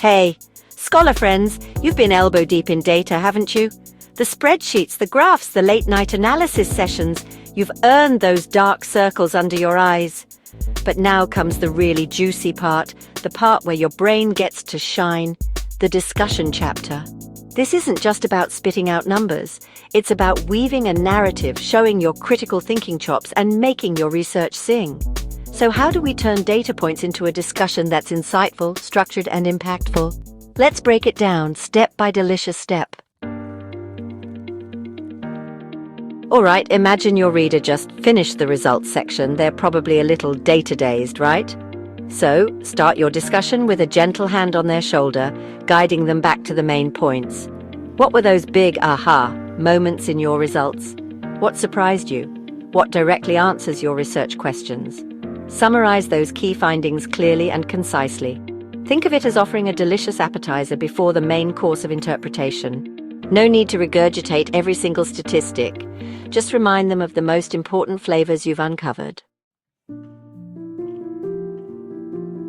Hey, scholar friends, you've been elbow deep in data, haven't you? The spreadsheets, the graphs, the late-night analysis sessions, you've earned those dark circles under your eyes. But now comes the really juicy part, the part where your brain gets to shine, the discussion chapter. This isn't just about spitting out numbers. It's about weaving a narrative, showing your critical thinking chops, and making your research sing. So how do we turn data points into a discussion that's insightful, structured, and impactful? Let's break it down step by delicious step. All right, imagine your reader just finished the results section. They're probably a little data-dazed, right? So, start your discussion with a gentle hand on their shoulder, guiding them back to the main points. What were those big aha moments in your results? What surprised you? What directly answers your research questions? Summarize those key findings clearly and concisely. Think of it as offering a delicious appetizer before the main course of interpretation. No need to regurgitate every single statistic. Just remind them of the most important flavors you've uncovered.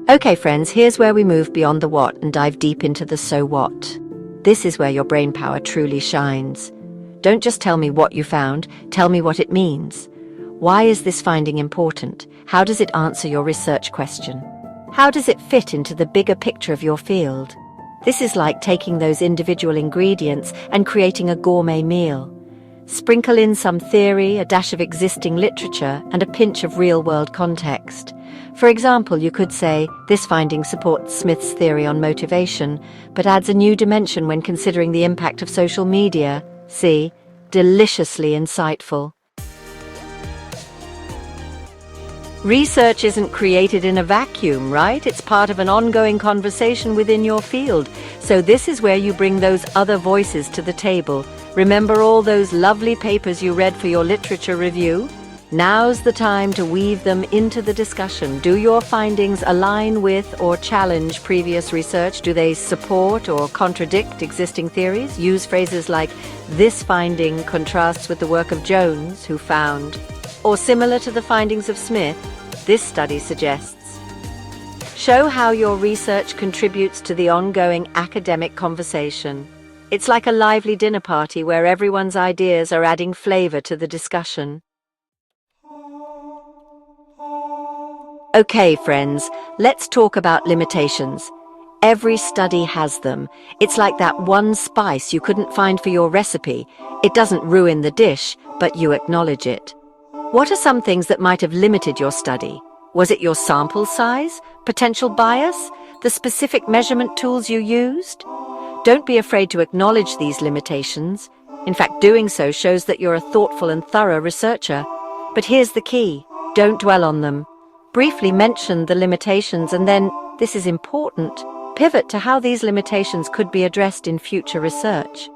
Okay, friends, here's where we move beyond the what and dive deep into the so what. This is where your brain power truly shines. Don't just tell me what you found, tell me what it means. Why is this finding important? How does it answer your research question? How does it fit into the bigger picture of your field? This is like taking those individual ingredients and creating a gourmet meal. Sprinkle in some theory, a dash of existing literature, and a pinch of real-world context. For example, you could say, this finding supports Smith's theory on motivation, but adds a new dimension when considering the impact of social media. See, deliciously insightful. Research isn't created in a vacuum, right? It's part of an ongoing conversation within your field. So this is where you bring those other voices to the table. Remember all those lovely papers you read for your literature review? Now's the time to weave them into the discussion. Do your findings align with or challenge previous research? Do they support or contradict existing theories? Use phrases like, this finding contrasts with the work of Jones, who found, or similar to the findings of Smith, this study suggests. Show how your research contributes to the ongoing academic conversation. It's like a lively dinner party where everyone's ideas are adding flavor to the discussion. Okay, friends, let's talk about limitations. Every study has them. It's like that one spice you couldn't find for your recipe. It doesn't ruin the dish, but you acknowledge it. What are some things that might have limited your study? Was it your sample size, potential bias, the specific measurement tools you used? Don't be afraid to acknowledge these limitations. In fact, doing so shows that you're a thoughtful and thorough researcher. But here's the key. Don't dwell on them. Briefly mention the limitations and then, this is important, pivot to how these limitations could be addressed in future research.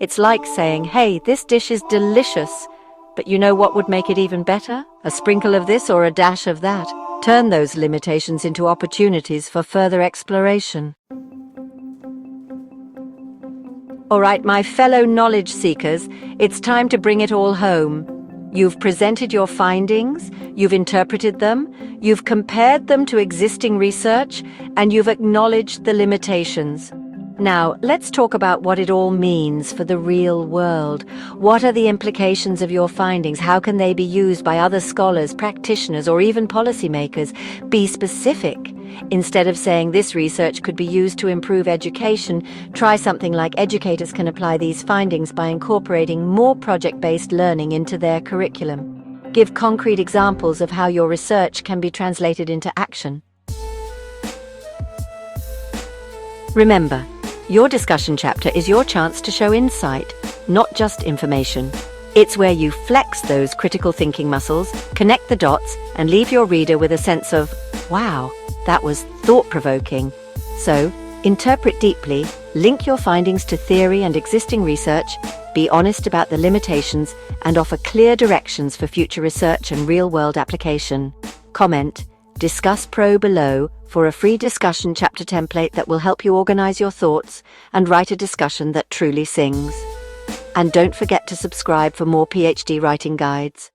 It's like saying, hey, this dish is delicious, but you know what would make it even better? A sprinkle of this or a dash of that. Turn those limitations into opportunities for further exploration. All right, my fellow knowledge seekers, it's time to bring it all home. You've presented your findings, you've interpreted them, you've compared them to existing research, and you've acknowledged the limitations. Now, let's talk about what it all means for the real world. What are the implications of your findings? How can they be used by other scholars, practitioners, or even policymakers? Be specific. Instead of saying this research could be used to improve education, try something like educators can apply these findings by incorporating more project-based learning into their curriculum. Give concrete examples of how your research can be translated into action. Remember, your discussion chapter is your chance to show insight, not just information. It's where you flex those critical thinking muscles, connect the dots, and leave your reader with a sense of, wow, that was thought-provoking. So, interpret deeply, link your findings to theory and existing research, be honest about the limitations, and offer clear directions for future research and real-world application. Comment, discuss pro below for a free discussion chapter template that will help you organize your thoughts and write a discussion that truly sings. And don't forget to subscribe for more PhD writing guides.